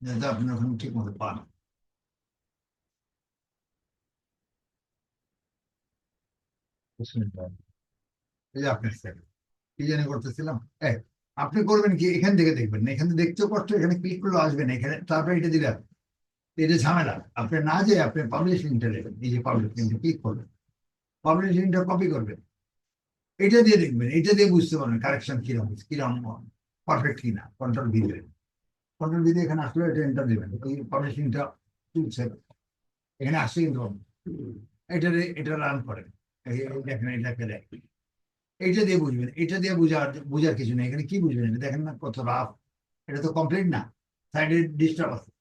যাতে আপনি ওখানে ঠিক মতো পান। এই যে আপনার কি জানি করতেছিলাম। এই, আপনি করবেন কি, এখান থেকে দেখবেন না, এখানে দেখতেও কষ্ট, এখানে ক্লিক করলে আসবে না, এখানে তারপরে এটা দিবেন। এটা ঝামেলা, আপনি না যে আপনি পাবলিশিংটা নেবেন, এই যে পাবলিশিংটা ক্লিক করবেন, পাবলিশিংটা কপি করবেন, এটা দিয়ে দেখবেন, এটা দিয়ে বুঝতে পারবেন কারেকশন কিরকম কিরকম পারফেক্ট কিনা। কন্ট্রোল ভি দেবেন, কন্ট্রোল ভি দিয়ে এখানে আসলে এটা এন্টার দেবেন, এই পাবলিশিংটা তুলছে, এখানে আসছে কিন্তু এটা এটা রান করেন। এই দেখেন এটাকে দেখ, এইটা দিয়ে বুঝবেন, এটা দিয়ে বুঝার কিছু নেই, এখানে কি বুঝবেন, এটা দেখেন না কত রাফ, এটা তো কমপ্লিট না, সাইডে ডিস্টার্ব আছে,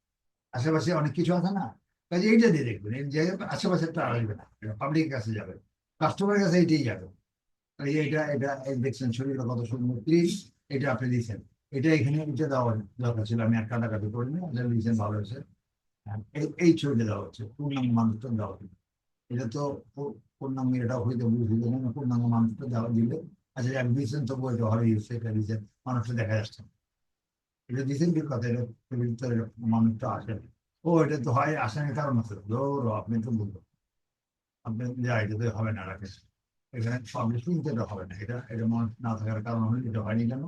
আশেপাশে অনেক কিছু আছে না, কাজে এইটা দিয়ে দেখবেন, এই যে আশেপাশে একটা আসবে না, পাবলিকের কাছে যাবে, কাস্টমারের কাছে এইটাই যাবে। এই যে এটা এটা এই দেখছেন ছবিটা কত সুন্দর ক্লিন, এটা আপনি দিচ্ছেন, এটা এখানে এটা দেওয়া দরকার ছিল, আমি আর কাটাকাটি করিনি, এটা দিচ্ছেন ভালো হয়েছে। হ্যাঁ, এই ছবিটা দেওয়া হচ্ছে, পূর্ণাঙ্গ মানুষটা দেওয়া হচ্ছে, এটা তো পূর্ণাঙ্গ, এটা হইতে বুঝিয়ে দেবেন পূর্ণাঙ্গ মানুষটা দেওয়া দিলে। আচ্ছা এক দিয়েছেন তবু এটা হয়ে গেছে, এটা দিয়েছেন মানুষটা দেখা যাচ্ছে না। এটা দিয়েছেন কি কথা, এটা ছবির ভিতরে মানুষটা আসে না। ও এটা তো হয় আসার কারণ আছে, ধরো আপনি তো বলবো, আপনি যা এটা তো হবে না রাখেন, এখানে পাবলিশিং এটা হবে না, এটা এটা মানুষ না থাকার কারণ হলো এটা হয়নি কেন,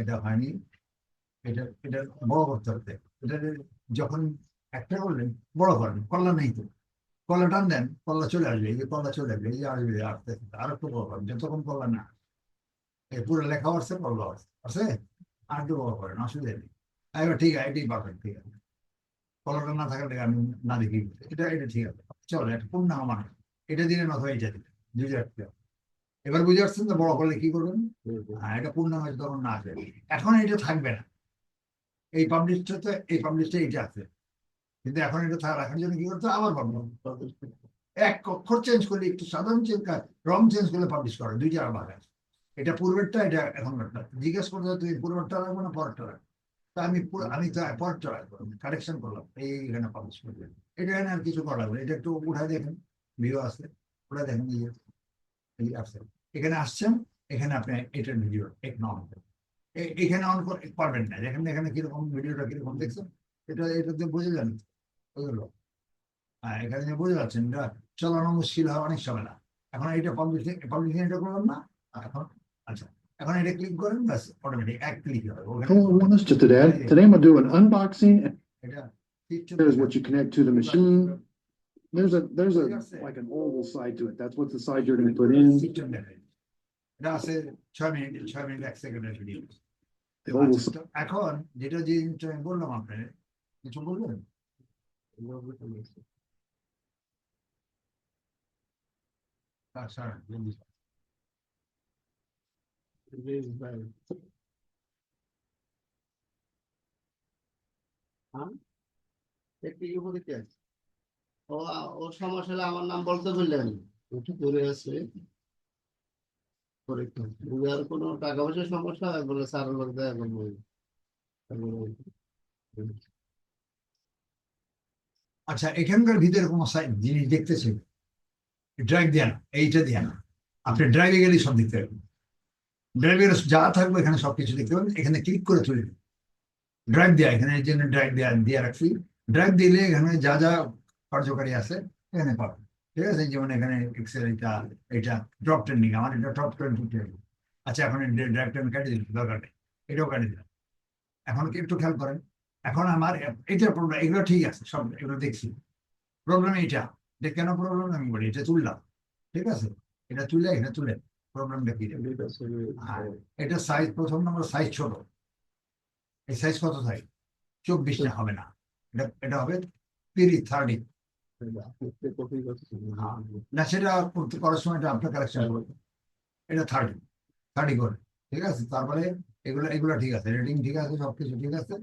এটা হয়নি, এটা এটা বড় করতে হবে। এটা যখন একটা করলেন, বড় করেন, করলা নেই তো, কলা টান দেন, কলা চলে আসবে, এই যে কলা চলে আসবে, এই যে আসবে, আসতে আর একটু বড় করেন, যতক্ষণ কলা না, এই পুরো লেখা আসছে, কলা আসছে আছে, আর একটু বড় করেন, অসুবিধা নেই। এবার ঠিক আছে, এটাই পারফেক্ট, ঠিক আছে, কলাটা না থাকলে আমি না দেখি, এটা এটা ঠিক আছে, চলো একটা পূর্ণাঙ্গ মানুষ, এটা দিলেন অথবা এটা দিলেন, বুঝে রাখতে হবে। এবার বুঝে আসছেন তো বড় করলে কি করবেন। হ্যাঁ, এটা পূর্ণাঙ্গ তখন না আসবে, এখন এটা থাকবে না, এই পাবলিশটা তো, এই পাবলিশটা এইটা আছে, কিন্তু এখন এটা রাখার জন্য কি করতে হবে, আবার পাবলিশ, এক অক্ষর চেঞ্জ করলে, একটু সাধারণ চেঞ্জ, রং চেঞ্জ করলে পাবলিশ করে, দুইটা আবার আছে। এটা পূর্বেরটা, এটা এখনকারটা, জিজ্ঞেস করতে তুমি পূর্বেরটা রাখবো না পরেরটা রাখবো, তা আমি তো পরেরটা রাখবো, কারেকশন করলাম, এই এখানে পাবলিশ করবে, এটা এখানে আর কিছু করা লাগবে, এটা একটু উঠায় দেখেন, ভিডিও আছে, ওটা দেখেন, এই আসছে, এখানে আসছেন, এখানে আপনি এটার ভিডিও এক নন, এখানে অন পারবেন না, দেখেন এখানে কিরকম ভিডিওটা কিরকম দেখছেন, এটাতে বুঝে যান ওইগুলো। হ্যাঁ, এখানে যে বুঝতে পারছেন এটা চালানো মুশকিল হয় অনেক সময় না। এখন এটা পাবলিশিং পাবলিশিং এটা করলাম না, এখন আচ্ছা, এখন এটা ক্লিক করেন, ব্যাস অটোমেটিক এক ক্লিক হবে ওখানে। Hello, Mr. Today. Today I'm gonna do an unboxing. এটা There's what you connect to the machine. There's a like an oval side to it. That's what the side you're gonna put in. System দেখায়, এটা আছে 6 minute, 6 minute 1 সেকেন্ডের video. The oval আচ্ছা, তো এখন যেটা যে জিনিসটা আমি বললাম আপনার, কিছু বলবেন। আচ্ছা, ও ওর সমস্যা হলে আমার নাম বলতে বললেন, ওটা দূরে আছে, পরীক্ষা আর কোনো টাকা পয়সার সমস্যা হয় বলে স্যার লোক দেয় বলবো। আচ্ছা, এখানকার ভিতরে কোনো জিনিস দেখতেছেন, ড্রাইভ দেন, এইটা দেন, আপনি ড্রাইভে গেলে সব দেখতে পাবেন, ড্রাইভের যা থাকবে এখানে সবকিছু দেখতে পাবেন, এখানে ক্লিক করে তুলে ড্রাইভ দেওয়া, এখানে এই জন্য ড্রাইভ দেওয়া দিয়ে রাখছি, ড্রাইভ দিলে এখানে যা যা কার্যকারী আছে এখানে পাবেন। ঠিক আছে, যেমন এখানে এক্সেল, এটা এটা টপ ট্রেন্ডিং, আমার এটা টপ 20। আচ্ছা, এখন ড্রাইভ ট্রেন কাটিয়ে দিলাম, দরকার নেই, এটাও কাটিয়ে দিলাম। এখন কি একটু খেয়াল করেন, এখন আমার এটা প্রবলেম, এগুলো ঠিক আছে সব, এগুলো দেখছি, প্রবলেম এটা, এটা কেন প্রবলেম আমি বলি, এটা তুললাম, ঠিক আছে, এটা তুলে এখানে তুলে প্রবলেমটা কি, এটা সাইজ, প্রথম নম্বর সাইজ ছোট, এই সাইজ কত সাইজ, 24টা হবে না, এটা এটা হবে 30 না, সেটা করার সময় এটা আপনার কালেকশন করবে, এটা 30 করে, ঠিক আছে, তারপরে এগুলো এগুলো ঠিক আছে, রেটিং ঠিক আছে, সবকিছু ঠিক আছে,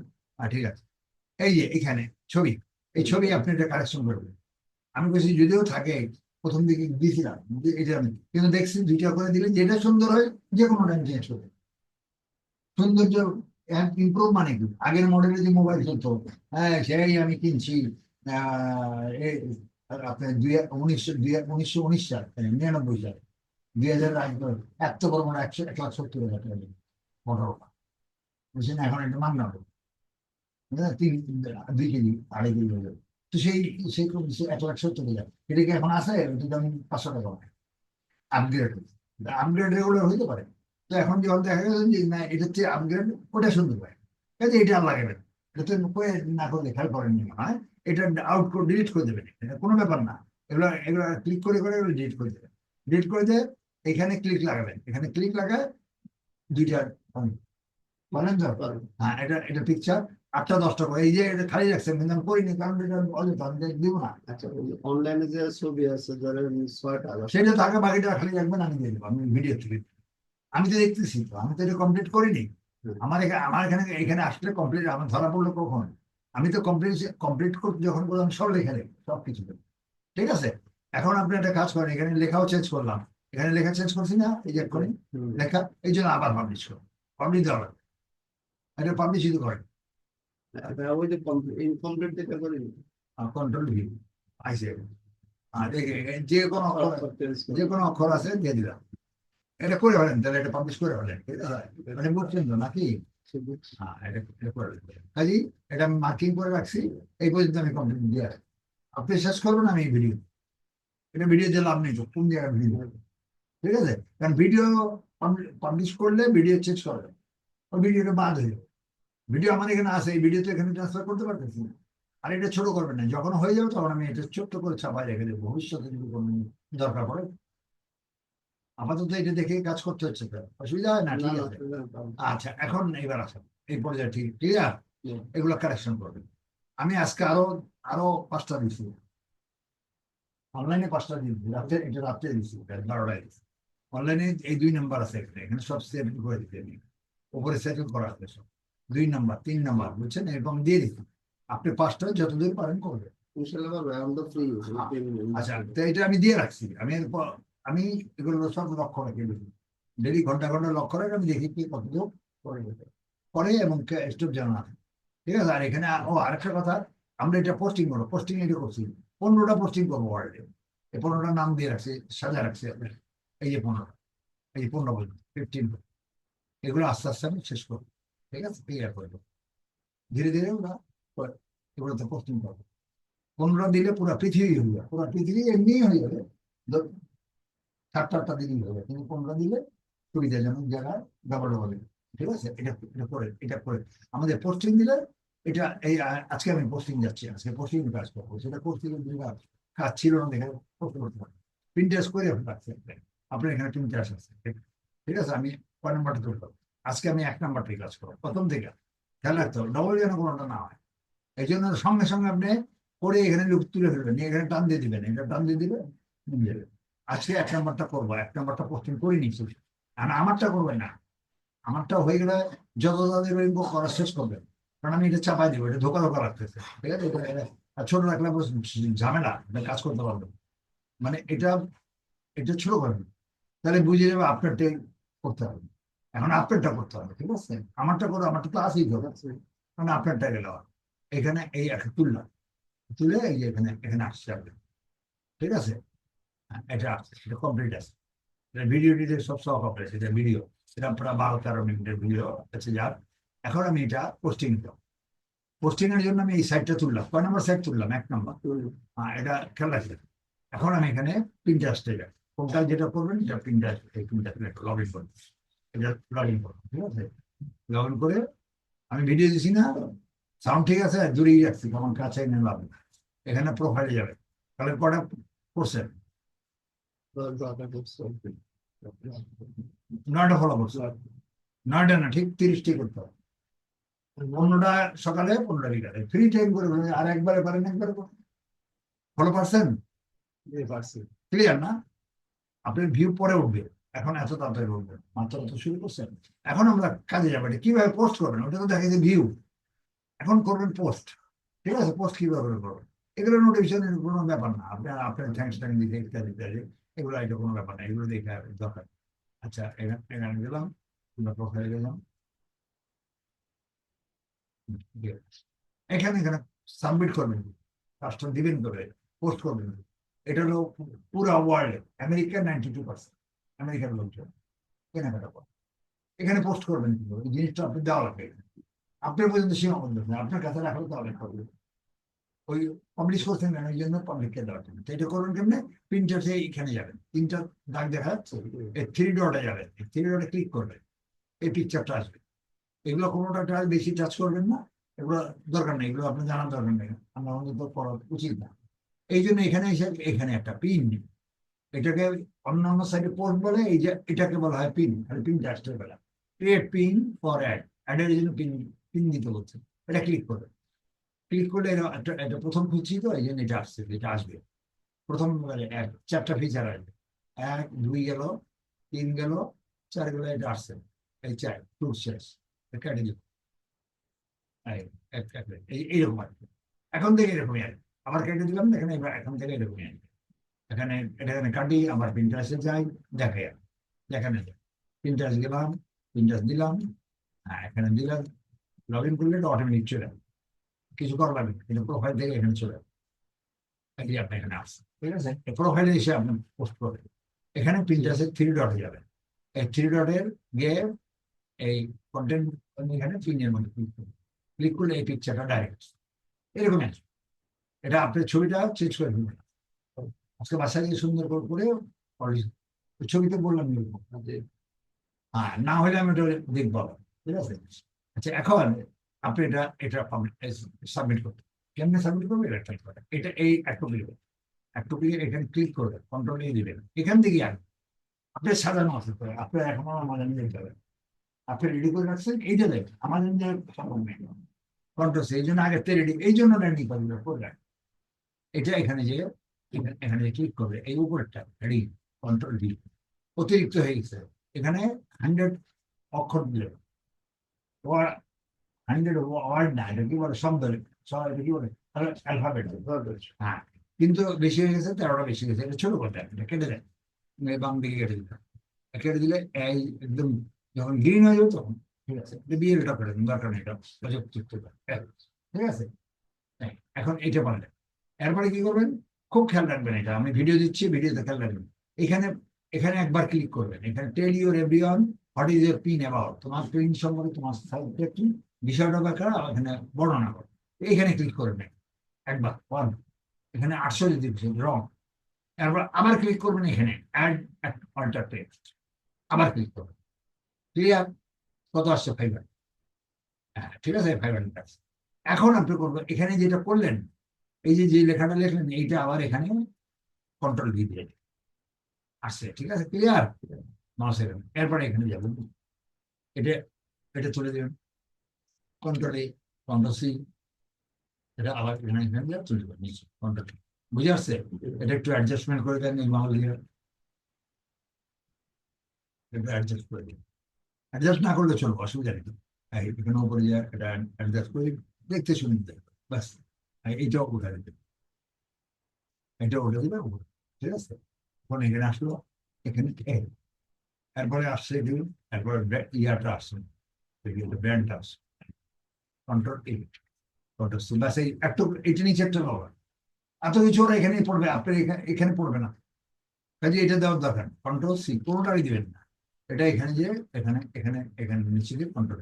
আর ঠিক আছে, এই যে এখানে ছবি, এই ছবি আপনি এটা কালেকশন করবেন, আমি বলছি যদিও থাকে, প্রথম দিকে দিয়েছিলাম এটা আমি, কিন্তু দেখছি দুইটা করে দিলে যেটা সুন্দর হয় যে কোনো টাইম চেঞ্জ হবে, সৌন্দর্য ইমপ্রুভ মানে কি, আগের মডেলের যে মোবাইল চলতো, হ্যাঁ সেই আমি কিনছি আপনার 1919 সাল, 99 সাল, 2000 আগে, এত বড় মানে 1,70,000 টাকা মোটর, বুঝছেন, এখন একটা মান্য হবে, তিন 2 কেজি 2.5 কেজি হয়ে যাবে। তো সেই 170 টাকা এটা কি এখন আছে? ওটা তো আমি 500 টাকা আপগ্রেড আপগ্রেড রেগুলার হইতে পারে। তো এখন যখন দেখা গেছে যে না এটা হচ্ছে আপগ্রেড, ওটা সুন্দর হয়, কাজে এটা আর লাগবে না। এটা তো না করলে খেয়াল করেননি মনে হয়, এটা আউট করে ডিলিট করে দেবেন, এটা কোনো ব্যাপার না। এগুলো এগুলো ক্লিক করে এগুলো ডিলিট করে দেবেন। ডিলিট করে দিয়ে এখানে ক্লিক লাগাবেন, এখানে ক্লিক লাগায় 2টা বলেন তো। হ্যাঁ, এটা এটা পিকচার 8টা 10টা করে, এই যে এটা খালি রাখছেন কিন্তু আমি করিনি, কারণ এটা অযথা আমি দিব না। আচ্ছা, অনলাইনে যে ছবি আছে ধরেন 6টা সেটা থাকে, বাকিটা খালি রাখবেন, আমি দিয়ে দেবো, আমি ভিডিও থেকে। আমি তো দেখতেছি, তো আমি তো এটা কমপ্লিট করিনি। আমার এখানে আসলে কমপ্লিট আমার ধরা পড়লো কখন? আমি তো কমপ্লিট কমপ্লিট করতে যখন বললাম সব লেখা দেবো, সবকিছু দেবো। ঠিক আছে, এখন আপনি একটা কাজ করেন, এখানে লেখাও চেঞ্জ করলাম, এখানে লেখা চেঞ্জ করছি না, এই যে এক্ষুনি লেখা, এই জন্য আবার পাবলিশ করো, পাবলিশ দেওয়া লাগবে। এটা পাবলিশ যদি করেন ওই যে ইনকমপ্লিট যেটা করি কন্ট্রোল ভি আইসে, আর যে কোনো অক্ষর, যে কোনো অক্ষর আছে দিয়ে দিলাম, এটা করে ফেলেন, তাহলে এটা পাবলিশ করে ফেলেন। ঠিক আছে, মানে বুঝছেন তো নাকি? হ্যাঁ, এটা করে ফেলেন। কাজেই এটা আমি মার্কিং করে রাখছি, এই পর্যন্ত আমি কমপ্লিট দিয়ে রাখছি। আপনি শেষ করবেন, আমি ভিডিও, এটা ভিডিও দিয়ে লাভ নেই তো, কোন জায়গায় ভিডিও? ঠিক আছে, কারণ ভিডিও পাবলিশ করলে ভিডিও চেঞ্জ করবে, ওই ভিডিওটা বাদ হয়ে যাবে। ভিডিও আমার এখানে আছে, এই ভিডিও তো এখানে ট্রান্সফার করতে পারতেছি না। আর এটা ছোট করবেন না, যখন হয়ে যাবে তখন আমি এটা ছোট্ট করে ছাপায় রেখে দেবো, ভবিষ্যতে যদি কোনো দরকার পড়ে। আপাতত এটা দেখে কাজ করতে হচ্ছে, তো অসুবিধা হয় না? ঠিক আছে, আচ্ছা, এখন এবার আসেন এই পর্যায়ে, ঠিক ঠিক আছে, এগুলো কারেকশন করবেন। আমি আজকে আরো আরো 5টা দিচ্ছি, অনলাইনে 5টা দিচ্ছি, রাত্রে এটা রাত্রে দিচ্ছি, 12টায় দিচ্ছি। অনলাইনে এই 2 নাম্বার আছে, এখানে সব সেট করে দিতে আমি, উপরে সেটেল করা আছে সব, 2 নাম্বার 3 নাম্বার, বুঝছেন, এরকম দিয়ে দিচ্ছি। আপনি 5টা যতদূর পারেন করবেন। ইনশাআল্লাহ পারবে, আমি তো ফ্রি। আচ্ছা, তো এটা আমি দিয়ে রাখছি, আমি এরপর আমি এগুলো সব লক্ষ্য রাখি, ডেলি ঘন্টা ঘন্টা লক্ষ্য রাখি, আমি দেখি কি কতদূর করে যেতে করে, এবং স্টপ যেন না থাকে। ঠিক আছে, আর এখানে আরেকটা কথা, আমরা এটা পোস্টিং করবো, পোস্টিং এটা করছি, 15টা পোস্টিং করবো ওয়ার্ল্ডে, এই 15টা নাম দিয়ে রাখছি, সাজা রাখছি আপনার, এই যে 15টা, এই যে 15 বলবো 15, এগুলো আস্তে আস্তে আমি শেষ করবো। ঠিক আছে, ক্লিয়ার করবো ধীরে ধীরে, ওরা এগুলোতে পোস্টিং করবো। 15টা দিলে পুরো পৃথিবী হয়ে যাবে, পুরো পৃথিবী এমনি হয়ে যাবে, 7-8টা দিলেই হবে, কিন্তু 15টা দিলে সুবিধাজনক জায়গায় ব্যবহার হবে। ঠিক আছে, এটা করে আমাদের পোস্টিং দিলে, এটা এই আজকে আমি পোস্টিং যাচ্ছি, আজকে পোস্টিং কাজ করবো, সেটা পোস্টিং কাজ ছিল না দেখে করতে করতে পারি, প্রিন্টার্স করে রাখছি আপনার এখানে প্রিন্টার্স আছে। ঠিক আছে, আমি কয় নাম্বারটা তুলবো, আজকে আমি 1 নাম্বারটাই কাজ করবো, প্রথম থেকে খেয়াল রাখতে হবে, ডবল যেন কোনোটা না হয়। এই জন্য সঙ্গে সঙ্গে আপনি করে এখানে লুক তুলে ফেলবেন, এখানে টান দিয়ে দিবেন, এটা টান দিয়ে দিবে, নিয়ে যাবে। আজকে 1 নাম্বারটা করবো, 1 নাম্বারটা পোস্টিং করে নিচ্ছি, আর আমারটা করবেন না, আমারটা হয়ে গেলে যত তাদের করা শেষ করবেন, কারণ আমি এটা চাপাই দেবো, এটা ধোকা ধোকা রাখতেছে। ঠিক আছে, আর ছোট রাখলে ঝামেলা, এটা কাজ করতে পারবেন, মানে এটা এটা ছোট করবেন, তাহলে বুঝে যাবে আপনারটাই করতে হবে। এখন আপনারটা করতে হবে, ঠিক আছে, আমারটা করো, আমারটা তো আসেই তো, মানে আপনারটা গেল, এখানে এই একটা তুললাম, তুলে এই যে এখানে এখানে আসছে আপনার। ঠিক আছে, এটা আসছে, এটা কমপ্লিট আছে, ভিডিও টিডিও সব সব হবে, সেটা ভিডিও, সেটা প্রায় 12-13 মিনিটের ভিডিও আছে যার। এখন আমি এটা পোস্টিং দিলাম, পোস্টিং এর জন্য আমি এই সাইটটা তুললাম, কয় নম্বর সাইট তুললাম? 1 নম্বর। এটা খেয়াল রাখবেন। এখন আমি এখানে প্রিন্টারেস্টে যাই, কোনটা যেটা করবেন এটা প্রিন্টারেস্ট, এই প্রিন্টারেস্ট লগ ইন করবেন, এটা লগ ইন করবেন। ঠিক আছে, লগ ইন করে আমি ভিডিও দিছি না, সাউন্ড ঠিক আছে, দূরেই রাখছি, আমার কাছে নিলাম, এখানে প্রোফাইলে যাবে, তাহলে কটা করছেন? 9টা ফলো করছে, 9টা না, ঠিক 30টি করতে হবে, 15টা সকালে 15টা বিকালে, ফ্রি টাইম করে ফেলবেন, আর একবারে পারেন, একবারে ফলো পারছেন, ক্লিয়ার না? আপনার ভিউ পরে উঠবে, এখন এত তাড়াতাড়ি উঠবে, মাত্র তো শুরু করছেন। এখন আমরা কাজে যাবো, এটা কিভাবে পোস্ট করবেন, ওটা তো দেখা যায় ভিউ, এখন করবেন পোস্ট। ঠিক আছে, পোস্ট কিভাবে করবেন, এগুলো নোটিফিকেশনের কোনো ব্যাপার না, আপনার আপনার থ্যাংকস ট্যাঙ্ক দিতে ইত্যাদি ইত্যাদি, এগুলো এটা কোনো ব্যাপার না, এগুলো দেখে দরকার। আচ্ছা, এখানে গেলাম, প্রোফাইলে গেলাম, এখানে এখানে সাবমিট করবেন, কাজটা দিবেন করে পোস্ট করবেন। এটা হলো পুরো ওয়ার্ল্ডে, আমেরিকা 92%, আমেরিকার লোকজন কেনাকাটা করে, এখানে পোস্ট করবেন, কিন্তু এই জিনিসটা আপনি দেওয়া লাগবে, আপনার পর্যন্ত সীমাবদ্ধ না, আপনার কাছে রাখলে তো অনেক হবে। ওই পাবলিশ করছেন কেন, ওই জন্য পাবলিককে দেওয়ার জন্য। তো এটা করবেন কেমনে, প্রিন্টারসে এখানে যাবেন, তিনটা দাগ দেখা যাচ্ছে, এই থ্রি ডটে যাবেন, থ্রি ডটে ক্লিক করবেন, এই পিকচারটা আসবে। এগুলো কোনোটা বেশি টাচ করবেন না, এগুলো দরকার নেই, এগুলো আপনার জানার দরকার নেই, আমরা আমাদের তো করা উচিত না। এই জন্য এখানে এসে এখানে একটা পিন, এটাকে অন্যান্য সাইডে পোস্ট বলে, এই যে এটাকে বলা হয় পিন, আর পিনটা আসতে বেলা ক্রিয়েট পিন ফর অ্যাডের জন্য পিন, পিন দিতে বলছে, এটা ক্লিক করবে। ক্লিক করলে এটা প্রথম খুঁজছি তো এই জন্য এটা আসছে, এটা আসবে প্রথম, চারটা ফিচার আসবে, 1 2 গেল, 3 গেল, 4 গেল, এটা আসছে, এই 4 টুর শেষ, কেটে দিব এইরকম আর কি। এখন থেকে এরকমই আর কি। আবার কেটে দিলাম, এখানে এবার এখন থেকে এরকমই আর কি। এখানে এটা এখানে কাটি, আবার প্রিন্টারেস্টে যাই, দেখে দেখানো যায়, প্রিন্টারেস্ট গেলাম, প্রিন্টারেস্ট দিলাম, হ্যাঁ এখানে দিলাম, লগ ইন করলে এটা অটোমেটিক চলে যাবে, কিছু করা লাগবে না, কিন্তু প্রোফাইল থেকে এখানে চলে যাবে, এই আপনি এখানে আসছে, ঠিক আছে, প্রোফাইলে এসে আপনি পোস্ট করবেন, এখানে প্রিন্টারেস্টের থ্রি ডটে যাবেন, এই থ্রি ডটের গিয়ে এই কন্টেন্ট, এখানে পিনের মধ্যে ক্লিক করলে এই পিকচারটা ডাইরেক্ট এরকম আসবে। এটা আপনার ছবিটা চেঞ্জ করে ফেলবেন, আজকে বাসায় গিয়ে সুন্দর করে ছবিতে বললাম এরকম যে, হ্যাঁ না হলে আমি এটা দেখবো আবার, ঠিক আছে। আচ্ছা এখন আপনি এটা এটা সাবমিট করতে, কেমনে সাবমিট করবেন, এটা এই একটু ক্লিক, একটু ক্লিক, এখানে ক্লিক করবেন, কন্ট্রোল নিয়ে দিবেন, এখান থেকে আর আপনার সাজানো আছে তো, আপনার এখনো আমাদের নিয়ে যেতে হবে, আপনি রেডি করে রাখছেন, এইটা দেখেন আমাদের যে সম্ভব নেই, কন্ট্রোল এই জন্য আগে রেডি, এই জন্য রেডি করে এটা এখানে যে এখানে ক্লিক করবে, এই উপরেরটা রেডি, কন্ট্রোল ডি, অতিরিক্ত হয়ে গেছে, এখানে 100 অক্ষর দিলে, 100 ওয়ার্ড না, এটা কি বলে শব্দ, এটা কি বলে অ্যালফাবেট, হ্যাঁ, কিন্তু বেশি হয়ে গেছে, 13টা বেশি গেছে, এটা ছোট কথা, এটা কেটে দেয়, বাম দিকে কেটে দিতে, কেটে দিলে এই একদম যখন গ্রিন হয়ে যাবে তখন, ঠিক আছে, বিয়ের এটা করে দিন, দরকার নেই, এটা ঠিক আছে। এখন এটা পারলেন, এরপরে কি করবেন, খুব খেয়াল রাখবেন, এটা আমি ভিডিও দিচ্ছি, ভিডিওতে খেয়াল রাখবেন, এখানে এখানে একবার ক্লিক করবেন, এখানে tell your everyone what is your pin about, তোমার পিন সম্পর্কে তোমার সাইটটা কি, বিষয়টা ব্যাখ্যা এখানে বর্ণনা করো, এইখানে ক্লিক করবেন একবার, এখানে 800 দিচ্ছে রং, এরপর আবার ক্লিক করবেন এখানে অ্যাড অল্টার টেক্সট, আবার ক্লিক করবেন, ক্লিয়ার, কত আসছে 500, হ্যাঁ ঠিক আছে 500। এখন আপনি করবেন এখানে যেটা করলেন, এই যে লেখাটা লিখলেন, এইটা আবার এখানে কন্ট্রোল ভি দিয়ে আসছে, ঠিক আছে, ক্লিয়ার, এরপরে এখানে যাবেন, এটা এটা চলে যাবেন, কন্ট্রোল এ, কন্ট্রোল সি, এটা আবার এখানে এখানে চলে যাবেন নিচে, কন্ট্রোল, বুঝে আসছে, এটা একটু অ্যাডজাস্টমেন্ট করে দেন, এই মাউস দিয়ে এটা অ্যাডজাস্ট করে দিন, অ্যাডজাস্ট না করলে চলবো, অসুবিধা নেই, এখানে উপরে যা এটা অ্যাডজাস্ট করে দেখতে শুনতে, ব্যাস, এইটাও উঠে দেবে, এটা উঠে দেবে উপরে, ঠিক আছে। এখন এখানে আসলো, এখানে এরপরে আসছে কি, এরপরে ইয়াটা আসছে, ব্র্যান্ডটা আসছে, কন্ট্রোল এ, কন্ট্রোল সি, ব্যাস এই একটু এটা নিচে একটা হবে, এত কিছু ওরা এখানেই পড়বে, আপনার এখানে পড়বে না, কাজে এটা দেওয়ার দরকার, কন্ট্রোল সি কোনোটাই দিবেন না, এটা এখানে যে এখানে এখানে এখানে নিচে দিয়ে কন্ট্রোল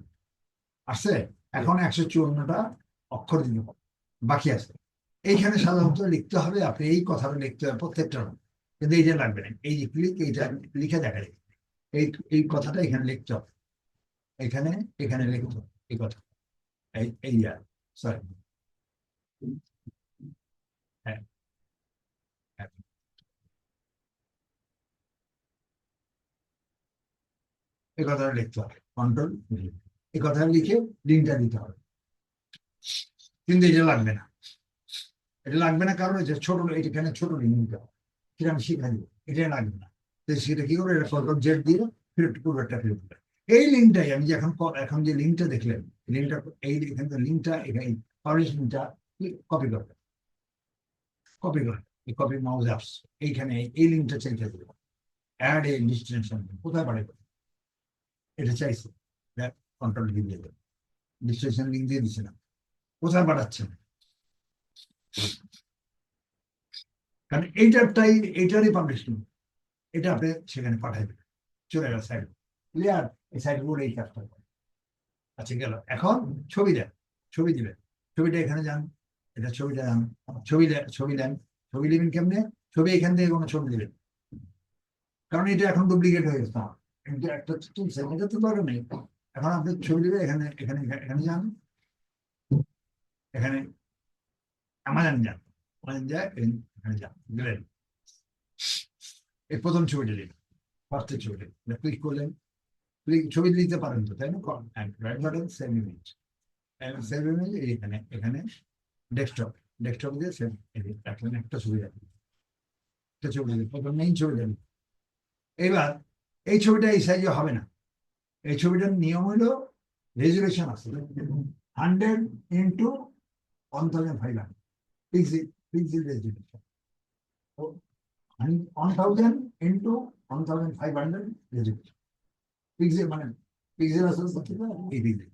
আসছে। এখন 154টা অক্ষর দিতে হবে, বাকি আছে, এইখানে সাধারণত লিখতে হবে, আপনি এই কথাটা লিখতে হবে প্রত্যেকটা, কিন্তু এইটা লাগবে না, এই যে ক্লিক, এইটা লিখে দেখা যায়, এই এই কথাটা এখানে লিখতে হবে, এখানে এখানে লিখতে হবে এই কথা, এই সরি, হ্যাঁ হ্যাঁ, এই কথাটা লিখতে হবে, কন্ট্রোল এই কথাটা লিখে লিঙ্কটা দিতে হবে, কিন্তু এটা লাগবে না, এটা লাগবে না কারণ এটা ছোট, এখানে ছোট লিঙ্ক দিতে হবে, সেটা আমি শিখাই দিব, এটা লাগবে না, তো সেটা কি করে, এটা কন্ট্রোল জেড দিয়ে ফিরত পূর্বেরটা ফিরত দেবে, এই লিঙ্কটাই আমি যে এখন যে লিঙ্কটা দেখলেন, লিঙ্কটা এই এখানে লিঙ্কটা এখানে পাবলিশ লিঙ্কটা কপি করবে, কপি করে এই কপি মাউস আসছে, এইখানে এই লিঙ্কটা চাইতে দেবে, অ্যাড এ ডিস্টেনশন, কোথায় পাঠাবে, এটা চাইছে, কন্ট্রোল দিয়ে দেবে, ডিস্টেনশন লিঙ্ক দিয়ে দিচ্ছে না, কোথায় পাঠাচ্ছেন, কারণ এইটারই পাবলিশ লিঙ্ক, এটা আপনি সেখানে পাঠাই দেবেন, চলে গেল সাইড, ক্লিয়ার, এই সাইড গুলো এই কাজটা করে, আচ্ছা গেল, এখন ছবি দেন, ছবি দিবেন, ছবিটা এখানে যান, এটা ছবিটা যান, ছবি দেন, ছবি দিবেন কেমনে, ছবি এখান থেকে কোনো ছবি দিবেন, কারণ এটা এখন ডুপ্লিকেট হয়ে গেছে আমার। কিন্তু একটা তুলছেন, এটা তো দরকার নেই। এখন আপনি ছবি দিবে, এখানে এখানে এখানে যান, এখানে আমাজন যান, আমাজন যায় এখানে যান, দিলেন এই প্রথম ছবিটা দিলেন, ফার্স্টের ছবিটা ক্লিক করলেন, ছবি দিতে পারেন তো, তাই না? Right button, save image, save image, এখানে এখানে ডেস্কটপ, ডেস্কটপ দিয়ে সেভ রাখলেন, একটা ছবি রাখলেন, একটা ছবি দিলেন, প্রথম মেইন ছবি দিলেন। এবার এই ছবিটা এই সাইজে হবে না, এই ছবিটার নিয়ম হলো রেজুলেশন আছে 100 × 1500 pixel, pixel resolution, 1000 × 1500 resolution, pixel মানে পিক্সেল আছে এই পিক্সেল,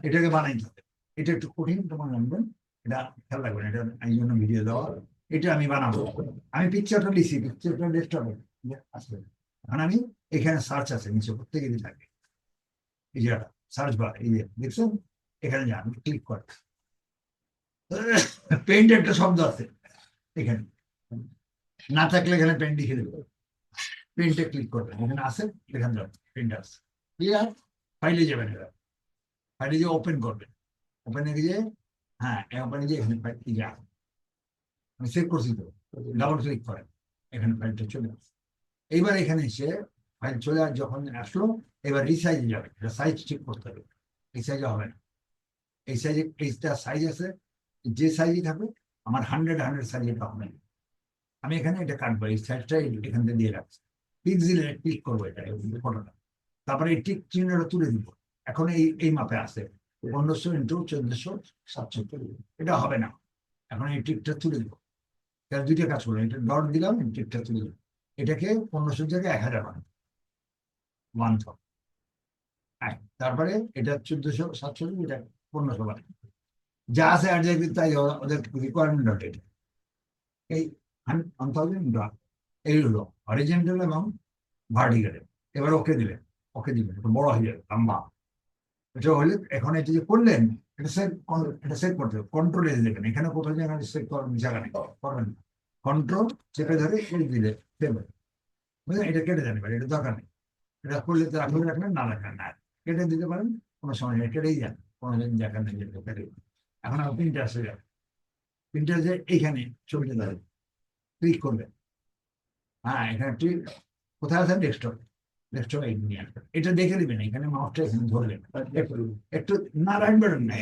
এটাকে বানাইতে হবে। এটা একটু কঠিন, তোমার জানবেন, এটা খেয়াল রাখবেন, এটা এই জন্য ভিডিও দেওয়া। এটা আমি বানাবো, আমি পিকচারটা লিখি, পিকচারটা ডেস্কটপে আসবে। এখন আমি এখানে সার্চ আছে নিচে প্রত্যেকে দিয়ে থাকে, এই যে সার্চ বার, এই যে দেখছেন, এখানে যান, ক্লিক করেন, পেন্ট একটা শব্দ আছে এখানে, না থাকলে এখানে পেন্ট লিখে দেবে, পেন্টে ক্লিক করবেন, এখানে আছে, এখানে যাবেন, পেন্ট আছে, ক্লিয়ার। ফাইলে যাবেন, এবার ফাইলে যে ওপেন করবেন, ওপেনে গিয়ে, হ্যাঁ ওপেনে গিয়ে এখানে ফাইল যা আমি সেভ করছি তো, ডাবল ক্লিক করেন, এখানে ফাইলটা চলে আসে। এইবার এখানে এসে ফাইল চলে যখন আসলো, এবার রিসাইজে যাবে, এটা সাইজ ঠিক করতে হবে, এই সাইজে হবে না, এই সাইজে, এইটা সাইজ আছে, যে সাইজে থাকবে, আমার 100 সাইজ এটা হবে না। আমি এখানে এটা কাটবো, এই সাইজটা এখান থেকে দিয়ে রাখছি, পিক্সেলে ক্লিক করবো, এটা ফটোটা, তারপরে এই টিক চিহ্নটা তুলে দিব। এখন এই মাপে আছে 1500 × 1470, এটা হবে না, এখন এই টিকটা তুলে দিব। তাহলে দুইটা কাজ করলাম, এটা ডট দিলাম, টিকটা তুলে দিলাম, এটাকে 1500 জায়গায় 1000 বানাবো, 1000, তারপরে এটা 1447, এটা 1500 বানাবো, যা আছে আর যা তাই ওদের রিকোয়ারমেন্ট ডট, এটা এই 1000 ডট, এই হলো হরিজেন্টাল এবং ভার্টিক্যাল। এবার ওকে দিলেন, ওকে দিবেন, একটু বড় হয়ে যাবে, লম্বা, এটা হলে এখন এটা যে করলেন, এটা সেভ, এটা সেভ করতে হবে, কন্ট্রোল এ দেবেন, এখানে কোথাও জায়গায় সেভ করার জায়গা নেই, করবেন না, কন্ট্রোল চেপে ধরে এই দিলে সেভ হবে, বুঝলেন? এটা কেটে যাবে, এটা দরকার নেই, এটা করলে তো রাখলে রাখলেন, না রাখলেন না, কেটে দিতে পারেন, কোনো সময় নেই, কেটেই যান, কোনো দিন দেখা নেই, কেটে। এখন আমার প্রিন্টার আসে যাবে, প্রিন্টার যে এইখানে ছবিটা ধরে ক্লিক করবেন, হ্যাঁ এখানে কোথায় আছে, ডেস্কটপ, ডেস্কটপ নিয়ে আসবেন, এটা দেখে নেবেন, এখানে মাউসটা এখানে ধরবেন, একটু না রাখবেন না,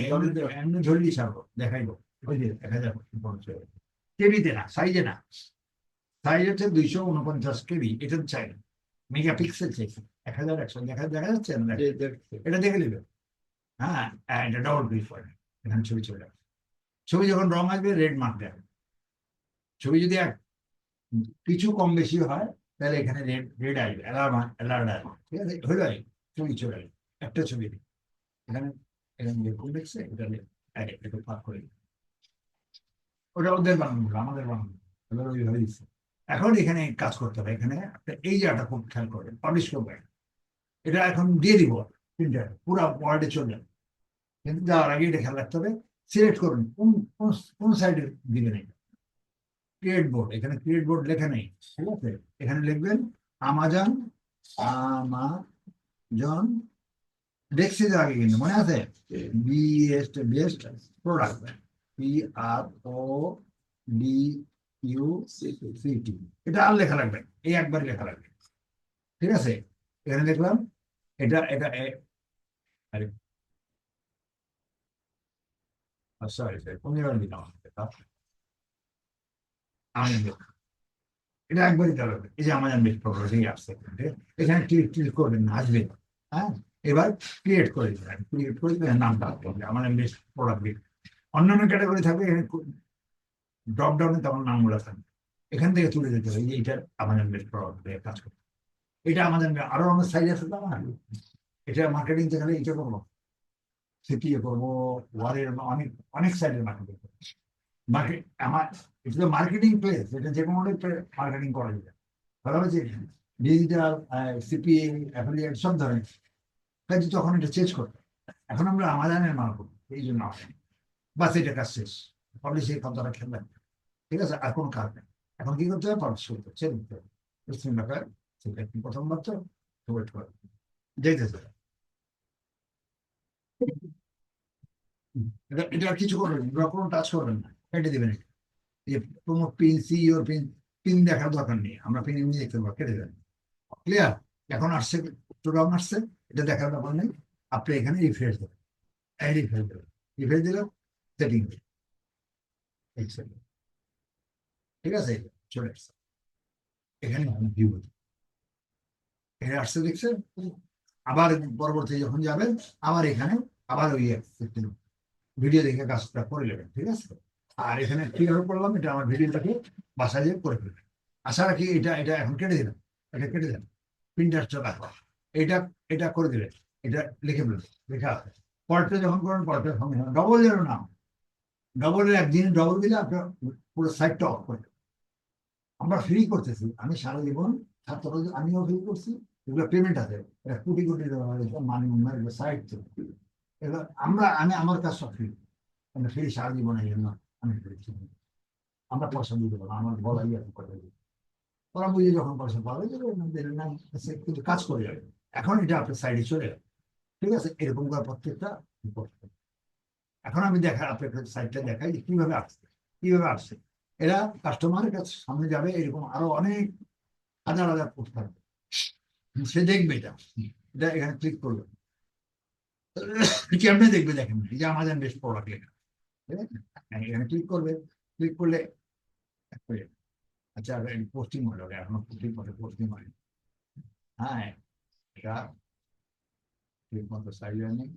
এমনি ধরলেই ছাড়বো, দেখাইবো, ওই যে দেখা যাবে, কেবিতে না, সাইজে না, সাইজ হচ্ছে 249 KB, এটা চাই না, মেগাপিক্সেল চাইছে, 1100 দেখা যাচ্ছে না, এটা দেখে নেবেন, হ্যাঁ এটা ডবল ক্লিক করেন, এখানে ছবি চলে আসবে, ছবি যখন রং আসবে রেড মার্ক দেবেন, ছবি যদি কিছু কম বেশি হয়, তাহলে এখানে রেড রেড আসবে, অ্যালার্ট আসবে, ঠিক আছে, হলো ছবি চলে আসবে, একটা ছবি এখানে, এখানে দেখুন দেখছে, এটা একটু পাক করে দিই। ওটা ওদের বানানো, আমাদের বানানো, ওদের ওইভাবে দিচ্ছে। এখন এখানে কাজ করতে হবে, এখানে এই জায়গাটা খুব খেয়াল করবেন, পাবলিশ করবেন, এটা এখন দিয়ে দিব প্রিন্টার, পুরো ওয়ার্ডে চলে যাবে, কিন্তু যাওয়ার আগে এটা খেয়াল রাখতে হবে, সিলেক্ট করুন কোন সাইডে দিবেন, এটা ক্রিয়েট বোর্ড, এখানে ক্রিয়েট বোর্ড লেখা নেই, ঠিক আছে, এখানে লিখবেন আমাজন, আমাজন ডেক্সিস আগে, কিন্তু মনে আছে, বেস্ট প্রোডাক্ট, PRODUCT, এটা আর লেখা রাখবেন, এই একবার লেখা রাখবেন, ঠিক আছে, এখানে দেখলাম, এটা এটা আরে সরি সরি, কোন জায়গায় দিলাম, এটা একবারই দিতে হবে, এই যে আমাজন বেস্ট প্রোডাক্ট আসছে, এখানে ক্লিক করবেন না, আসবে, হ্যাঁ এবার ক্রিয়েট করে দিবেন, ক্রিয়েট করে দিবেন, নামটা হবে আমাদের বেস্ট প্রোডাক্ট, অন্যান্য ক্যাটাগরি থাকবে, এখানে ড্রপ ডাউনে তখন নামগুলো থাকবে, এখান থেকে তুলে দিতে হবে, এইটা আমাদের বেস্ট প্রোডাক্ট কাজ করবে, এটা আমাদের আরো অনেক সাইজ আছে তো আমার, এটা মার্কেটিং গেলে এটা করবো, সিপিএ করবো, ওয়ারের, অনেক অনেক সাইডের মার্কেটিং, মার্কেট আমার, এটা তো মার্কেটিং প্লেস, এটা যে কোনো মার্কেটিং করা যায়, ধরা হচ্ছে ডিজিটাল, সিপিএ, অ্যাফিলিয়েট, সব ধরনের কাজে, তখন এটা চেঞ্জ করতে এখন আমরা আমাজনের মাল করবো, এই জন্য আসেন, বাস এটা কাজ শেষ, পাবলিশের কথাটা খেলবেন, ঠিক আছে, আর কোনো কাজ নেই। এখন কি করতে হবে, পাবলিশ করতে হচ্ছে, লিখতে হবে, ব্যাপার সেটা কি প্রথমবার তো ওয়েট করে যেতেছে। এটা আর কিছু করবেন না, কোনো টাচ করবেন না, কেটে দেবেন। এই যে কোনো পিন, সিইওর পিন, পিন দেখার দরকার নেই, আমরা পিন এমনি দেখতে পাবো, কেটে দেবেন। ক্লিয়ার? এখন আসছে, প্রোগ্রাম আসছে, এটা দেখার ব্যাপার নেই। আপনি এখানে রিফ্রেশ দেবেন, রিফ্রেশ দেবেন, রিফ্রেশ দিলাম, সেটিং, ঠিক আছে, চলে আসছে এখানে ভিউ, এখানে আসছে দেখছেন। আবার পরবর্তী যখন যাবেন, আবার এখানে আবার ওই ভিডিও দেখে কাজটা করে নেবেন, ঠিক আছে। আর এখানে কিভাবে করলাম, এটা আমার ভিডিওটাকে বাসায় যেয়ে করে ফেলবেন। আশা রাখি এটা এটা এখন কেটে দিলাম, এটা কেটে দিলাম, প্রিন্টারটা রাখো, এটা এটা করে দিলেন, এটা লিখে ফেলবেন, লেখা আছে। পরটা যখন করেন, পরটার সঙ্গে ডবল যেন নাম, ডবলের একদিন ডবল দিলে আপনার পুরো সাইটটা অফ করে দেবেন। আমরা ফ্রি করতেছি, আমি সারা জীবন ছাত্র, আমিও ফ্রি করছি, এগুলো পেমেন্ট আছে, এটা কোটি কোটি মানি সাইট, এবার আমি আমার কাজ সব ফ্রি, আমি ফ্রি সারা জীবন, এই জন্য আমি ফ্রি। আমরা পয়সা দিতে পারবো, আমার বলাই আছে কথা দিই, ওরা বুঝে যখন পয়সা পাবে কিন্তু কাজ করে যাবে। এখন এটা আপনার সাইডে চলে যাবে, ঠিক আছে, এরকম করে প্রত্যেকটা report করবে। এখন আমি আপনার সাইটটা দেখাই যে কিভাবে আসছে, কিভাবে আসছে। এরা কাস্টমারের কাছে সামনে যাবে, এরকম আরো অনেক হাজার হাজার পোস্ট থাকবে, সে দেখবে এটা, এটা এখানে ক্লিক করবে, কেমনে দেখবে দেখেন, এই যে আমাদের বেশ প্রোডাক্ট লেখা, ঠিক আছে, এখানে ক্লিক করবে, ক্লিক করলে আচ্ছা পোস্টিং হলো, এখনো পোস্টিং করে, পোস্টিং হয়, হ্যাঁ, এটা ঠিক মতো সাইজ নেই।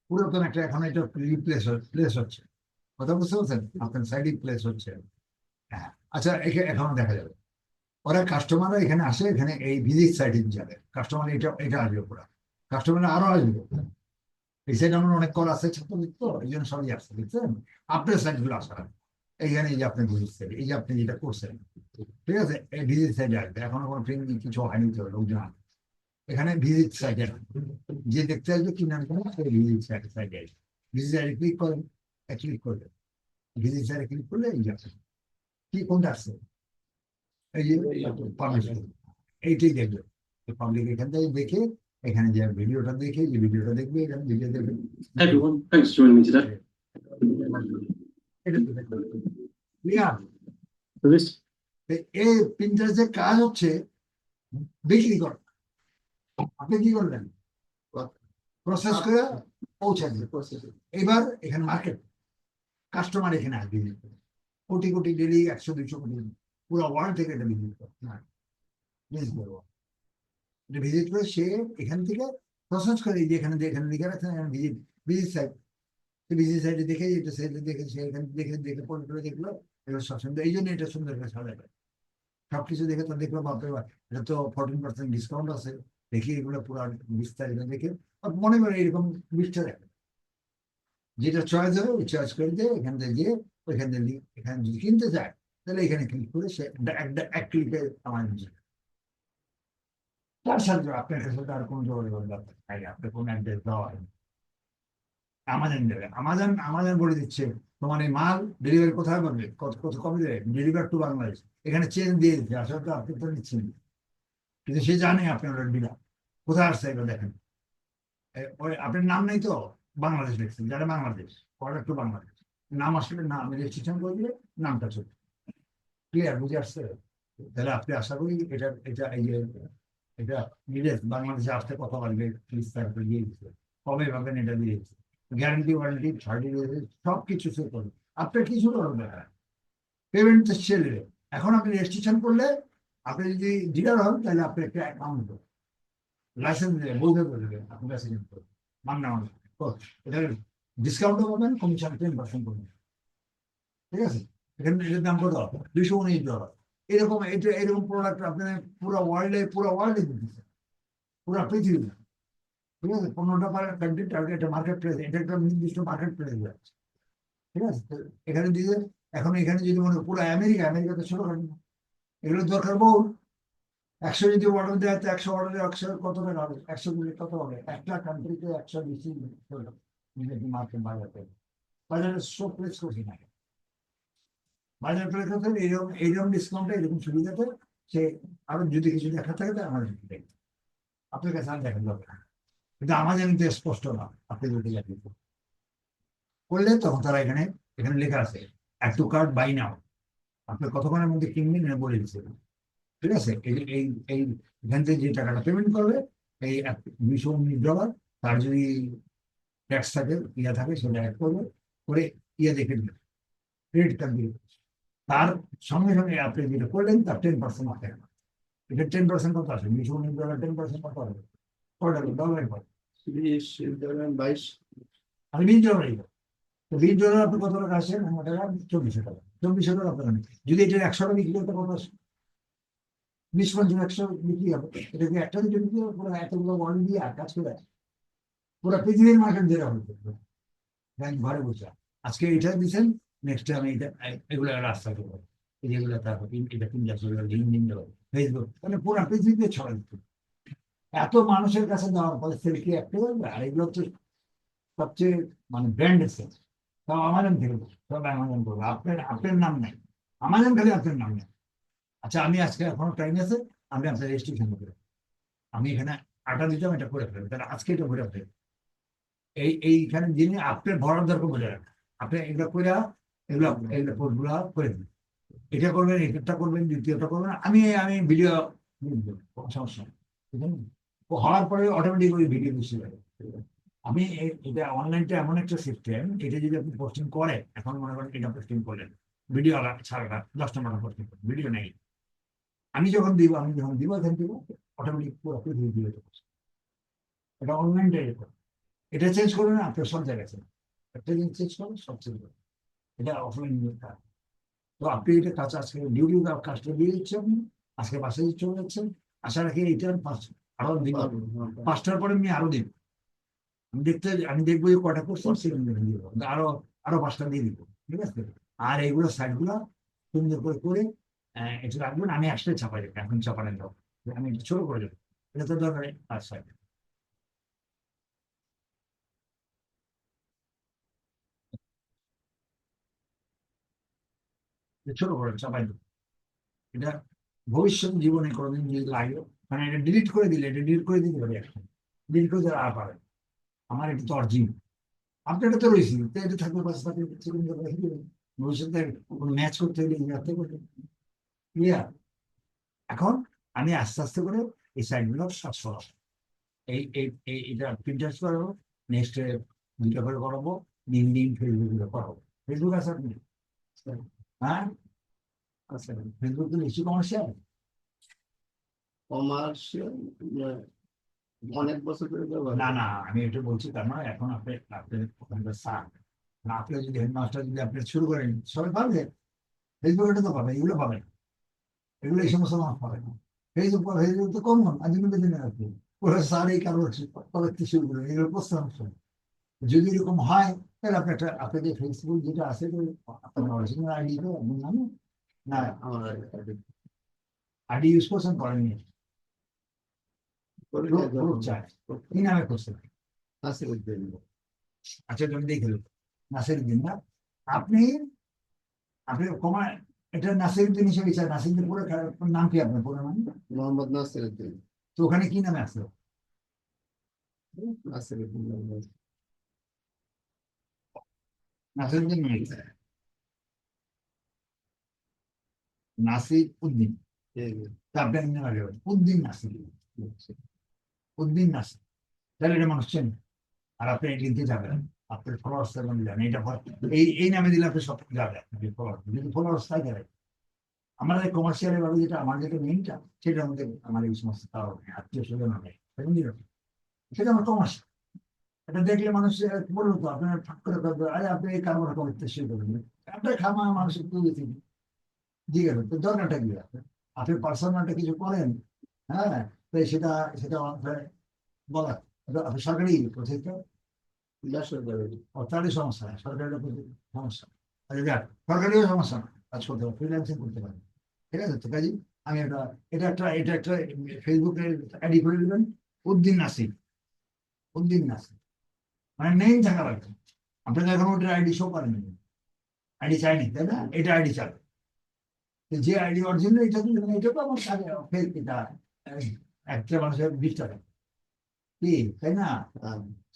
পুরাতন একটা, এখন এটা প্লেস হচ্ছে, কথা বুঝতে পারছেন, আপনার সাইডে প্লেস হচ্ছে। হ্যাঁ, আচ্ছা, এখনো দেখা যাবে, ওরা কাস্টমাররা এখানে আসে, এখানে এই ভিজিট সাইটে যাবে, কাস্টমার এটা এটা আসবে পুরো, কাস্টমার আরো আসবে, এই সাইড আমার অনেক কল আছে ছাত্রদের, তো এই জন্য সবাই আসছে, দেখছেন, আপনার সাইড গুলো আসা এইখানে, এই যে আপনার ভিজিট সাইড, এই যে আপনি যেটা করছেন, ঠিক আছে, এই ভিজিট সাইডে আসবে, এখনো কোনো ট্রেন কিছু হয়নি, তো লোকজন আসবে। এখানে ভিজিট সাইটে যে দেখতে আসবে কি নাম করে, ভিজিট সাইটে আসবে, ভিজিট সাইটে ক্লিক করেন, ক্লিক করবেন, ভিজিট সাইটে ক্লিক করলে এই যাচ্ছে কি কোনটা আসছে, এই যে পাবলিশ, এইটাই দেখবে, পাবলিক এখান থেকে দেখে, এখানে যে ভিডিওটা দেখে, যে ভিডিওটা দেখবে, এখানে ভিডিও দেখবে। Hey everyone, thanks for joining me today. Clear? For this, এই প্রিন্টারের কাজ হচ্ছে বিক্রি করা, আপনি কি করলেন, প্রসেস করে পৌঁছে দিলেন, এবার এখানে মার্কেট, কাস্টমার এখানে আসবে, কোটি কোটি ডেলি 100-200 কোটি, পুরো ওয়ার্ল্ড থেকে এটা ভিজিট করে, ভিজিট করে সে এখান থেকে প্রসেস করে, যে এখানে এখানে লিখে রাখছেন ভিজিট, ভিজিট সাইট, ভিজিট সাইটে দেখে, এটা সাইটে দেখে, সে এখানে দেখে দেখে পড়ে করে দেখলো, এবার সব সুন্দর, এই জন্য এটা সুন্দর করে সাজাবে, সবকিছু দেখে তো দেখলো, বাপরে বাপ, এটা তো 14% ডিসকাউন্ট আছে, দেখি এগুলো পুরো বিস্তারিত দেখে মনে করে এরকম 20টা দেখে, যেটা চয়েস হবে ওই চয়েস করে দিয়ে এখান থেকে গিয়ে ওইখান থেকে এখানে যদি কিনতে চায়, তাহলে এখানে ক্লিক করে সে এক ক্লিকে আমার তার সাথে আপনার কাছে আর কোনো যোগাযোগ দরকার নাই, আপনার কোনো অ্যাড্রেস দেওয়া হয়নি, আমাজন দেবে, আমাজন বলে দিচ্ছে তোমার এই মাল ডেলিভারি কোথায় করবে, কত কত কবে দেবে, ডেলিভার টু বাংলাদেশ, এখানে চেঞ্জ দিয়ে দিচ্ছে, আসলে তো আপনি তো নিচ্ছেন, কিন্তু সে জানে আপনার ডিলার কোথায় আসছে, এগুলো দেখেন, আপনার নাম নেই তো, বাংলাদেশ লিখছেন, যারা বাংলাদেশ, অর্ডার টু বাংলাদেশ, নাম আসলে না, আমি রেজিস্ট্রেশন করে দিলে নামটা চলবে, ক্লিয়ার, বুঝে আসছে? তাহলে আপনি আশা করি এটা এটা এই যে এটা বিদেশ বাংলাদেশে আসতে কত লাগবে, দিয়ে দিচ্ছে, কবে পাবেন এটা দিয়ে দিচ্ছে, গ্যারান্টি ওয়ারেন্টি 30 ডেজ, সব কিছু সে করবে, আপনার কিছু করবে না, পেমেন্ট তো ছেড়ে দেবে। এখন আপনি রেজিস্ট্রেশন করলে, আপনি যদি ডিলার হন, তাহলে আপনি একটা অ্যাকাউন্ট দেবেন, লাইসেন্স দেবে, বৈধ করে দেবেন, আপনি লাইসেন্স করবেন, মান্না এটা ডিসকাউন্টও পাবেন, কমিশন 10% করবেন, ঠিক আছে, এখানে এটার দাম কত, $219, এরকম এটা এরকম প্রোডাক্ট আপনার পুরো ওয়ার্ল্ডে দিতেছে, পুরো পৃথিবী, ঠিক আছে, 15টা কান্ট্রি টার্গেট, একটা মার্কেট প্লেস, এটা একটা নির্দিষ্ট মার্কেট প্লেস আছে। ঠিক আছে, তো এখানে দিয়ে এখন এখানে যদি মনে হয় পুরো আমেরিকাতে ছোট কান্ট্রি, এগুলো দরকার বহু। 100 যদি অর্ডার দেয় তো 100 অর্ডারে 100 কত টাকা হবে, 100 দিলে কত হবে, একটা কান্ট্রিতে 100 বেশি মার্কেট বাজাতে, বাজারে সব প্লেস করছি না, বাজার প্লেস করতে এইরকম ডিসকাউন্টে এরকম সুবিধাতে সে আরো যদি কিছু দেখা থাকে তো আমার দেখবে, আপনার কাছে আর দেখার দরকার নেই। কিন্তু আমাদের কিন্তু স্পষ্ট না, আপনি যদি লাগবে করলে তখন তারা এখানে এখানে লেখা আছে অ্যাড টু কার্ট বাই নাও, আপনি কতক্ষণের মধ্যে কিনবেন এটা বলে দিচ্ছে। ঠিক আছে, এই এখান থেকে যে টাকাটা পেমেন্ট করবে, এই $219, তার যদি ট্যাক্স থাকে ইয়া থাকে সেটা অ্যাড করবে, করে ইয়ে দেখে দিবে, ক্রেডিট কার্ড দিয়ে তার সঙ্গে সঙ্গে আপনি যেটা করলেন তার 10% আসে। এটা 10% কত আসে, $219 10% কত হবে, ডলারের পর 22। আমি $20 তো $20 আপনি কত টাকা আসে, আমার টাকা $2400, $2400 আপনার নেই। যদি এটা 100 টাকা বিক্রি করতে কত আসে, 20-50-100 বিক্রি হবে। এটা কি একটা দুটো বিক্রি হবে, পুরো এতগুলো বন্ড দিয়ে আর কাজ করে পুরো পৃথিবীর মার্কেট যেটা হবে ব্যাংক ঘরে বসে। আজকে এটা দিচ্ছেন, নেক্সট আমি এটা এগুলো রাস্তা করবো, যেগুলো তারপর এটা কিনতে লিঙ্কডিন দেবো, ফেসবুক, মানে পুরো পৃথিবীতে ছড়া দিত। এত মানুষের কাছে দেওয়ার পরে সেলফি একটা করবে, আর এগুলো তো সবচেয়ে মানে ব্র্যান্ড এসে সব আমাজন থেকে সব অ্যামাজন করবো, আপনার আপনার নাম নেই, আমাজন খালি আপনার নাম নেই। আচ্ছা আমি আজকে এখনো টাইম আছে, আমি আপনার রেজিস্ট্রেশন করে, আমি এখানে আটা দিতাম, এটা করে ফেলবো, তাহলে আজকে এটা ভরে ফেলবো। এইখানে যিনি আপনার ভরার দরকার বোঝা রাখেন, আপনি এগুলো করে এগুলো এগুলো পোস্টগুলো করে দিন, এটা করবেন, এটা করবেন, দ্বিতীয়টা করবেন, আমি আমি ভিডিও কোনো সমস্যা নেই, ঠিক আছে? ও হওয়ার পরে অটোমেটিক ওই ভিডিও বুঝতে পারে। আমি এটা অনলাইনটা এমন একটা সিস্টেম, এটা যদি আপনি পোস্টিং করেন, এখন মনে করেন এটা পোস্টিং করলেন, ভিডিও ছাড়া 10টা টাকা পোস্টিং করেন, ভিডিও নেই, আমি যখন দিব এখান থেকে অটোমেটিক পুরো ভিডিও, এটা অনলাইনটা এরকম। এটা চেঞ্জ করবেন আপনার সব জায়গায় আছে, একটা জিনিস চেঞ্জ করবেন সব চেঞ্জ করবেন, এটা অফলাইন কাজ। তো আপনি এটা কাজ আজকে ডিউটি কাজটা দিয়ে দিচ্ছেন, আজকে বাসায় চলে যাচ্ছেন, আশা রাখি এইটার আরো দিন, 5টার পরে আমি আরো দিন, আমি দেখবো যে কটা করছি সেখান থেকে দিয়ে দেবো। আরো আরো 5টা দিয়ে দিব, ঠিক আছে? আর এইগুলো সাইড গুলো সুন্দর করে করে এটা রাখবেন, আমি একসাথে চাপাই দেবো, এখন চাপানোর দাও, আমি একটু ছোট করে দেবো, এটা তো দরকার আচ্ছা ছোট করে চাপাই দেবো। এটা ভবিষ্যৎ জীবনে কোনোদিন যদি লাগে, মানে এটা ডিলিট করে দিলে, এটা ডিলিট করে দিতে পারি, এখন ডিলিট করে দিলে আর পারে, আমার এটা তো অরিজিন, আপনার এটা তো রয়েছে, তো এটা থাকবে বাস থাকবে, ভবিষ্যতে কোনো ম্যাচ করতে হলে ক্লিয়ার। এখন আমি আস্তে আস্তে করে এই সাইডগুলো সব সরাবো, এটা প্রিন্টার্স করাবো, নেক্সট 2টা করে করাবো, লিঙ্কডিন ফেসবুক গুলো করাবো। ফেসবুক আছে আপনি, হ্যাঁ আচ্ছা, ফেসবুক তো বেশি কমার্শিয়াল। কমার্শিয়াল অনেক বছর ধরে ব্যবহার না না, আমি এটা বলছি তার মানে এখন আপনি আপনার ওখানকার স্যার, আপনি যদি হেডমাস্টার যদি আপনি শুরু করেন, সবাই পাবে, ফেসবুক এটা তো পাবে, এগুলো পাবে, এগুলো এই সমস্ত মানুষ পাবে না। ফেসবুক তো কমন আজীবন দিনে আপনি ওরা স্যার এই কারো পরবর্তী শুরু করেন, এগুলো প্রস্তাব। যদি এরকম হয় তাহলে আপনি একটা আপনাদের ফেসবুক যেটা আছে আপনার অরিজিনাল আইডি তো আপনার নামে, না আমার আইডি ইউজ করছেন করেননি, গ্রুপ চায় কি নামে করছেন, আছে উদ্যোগ। আচ্ছা তুমি দেখে নেবো, নাসিরুদ্দিন না, আপনি আপনি কমা, এটা নাসিরুদ্দিন হিসেবে চায়, নাসিরুদ্দিন পুরো নাম কি আপনার পুরো নাম, মোহাম্মদ নাসির উদ্দিন। তো ওখানে কি নামে আসলো, নাসির উদ্দিন। নাসিরুদ্দিন নাসির উদ্দিন, তা আপনি উদ্দিন নাসির, উদ্দিন নাসির, তাহলে এটা মানুষ চেন, আর আপনি লিখতে যাবেন, আপনার ফলোয়ার্স তেমন যান, এটা এই নামে দিলে আপনি সব যাবে, যদি ফলোয়ার্স থাকে। আমরা কমার্শিয়াল ভাবে যেটা আমার যেটা মেইনটা, সেটার মধ্যে আমার এই সমস্ত আত্মীয় স্বজন হবে, সেটা আমার কমার্শিয়াল। এটা দেখলে মানুষ বললো তো আপনার ঠাক করে করবে, আরে আপনি এই কারবার করতে শুরু করবেন, আপনার খামা মানুষের তুলে দিন, ঠিক আছে, তো দরকারটা কি আপনি পার্সোনালটা কিছু করেন, হ্যাঁ, তাই সেটা সেটা বলা সরকারি প্রজেক্ট বেসরকারি। তারই সমস্যা না, সরকারি সমস্যা। আচ্ছা যাক, সরকারিও সমস্যা না, কাজ করতে পারে, ফ্রিল্যান্সিং করতে পারে। ঠিক আছে তো কাজী, আমি এটা একটা ফেসবুকে অ্যাডি করে দিবেন, উদ্দিন নাসির, উদ্দিন নাসির, মানে নেই থাকা লাগবে। আপনাকে এখন ওটার আইডি শো করেন, আইডি চাইনি তাই না, এটা আইডি চাবে। তো যে আইডি অরিজিনাল এটা কিন্তু এটা তো আমার কাছে ফেক, এটা একটা মানুষের 20 টাকা কি তাই না?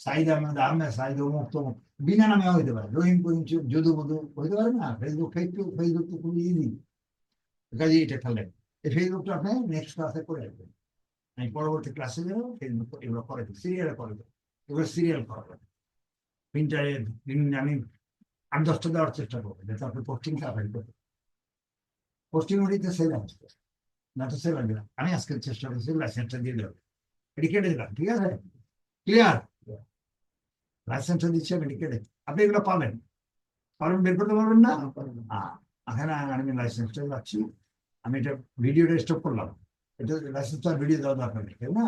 সাইদ আহমেদ আহমেদ সাইদ অমুক তমুক বিনা নামে হইতে পারে, রহিম করিম যদু মধু হইতে পারে না। ফেসবুক ফেসবুক তো খুবই ইজি, কাজে এটা খেলেন। এই ফেসবুকটা আপনি নেক্সট ক্লাসে করে রাখবেন, আমি পরবর্তী ক্লাসে যাবো ফেসবুক এগুলো করে দেবো, সিরিয়ালে করে দেবো, এগুলো সিরিয়াল করা প্রিন্টারে আমি 8-10টা দেওয়ার চেষ্টা করবো, যাতে আপনি পোস্টিংটা অ্যাভয়েড করবেন। পোস্টিং ওটিতে সেল আসবে না, তো সেল আসবে না। আমি আজকে চেষ্টা করছি লাইসেন্সটা দিয়ে দেবো, এটি কেটে দিলাম, ঠিক আছে, ক্লিয়ার। লাইসেন্সটা দিচ্ছি আমি, এটি কেটে, আপনি এগুলো পাবেন, পারবেন, বের করতে পারবেন না। এখানে আমি লাইসেন্সটা যাচ্ছি, আমি এটা ভিডিওটা স্টপ করলাম, এটা লাইসেন্সটা ভিডিও দেওয়া দরকার নেই, তাই না?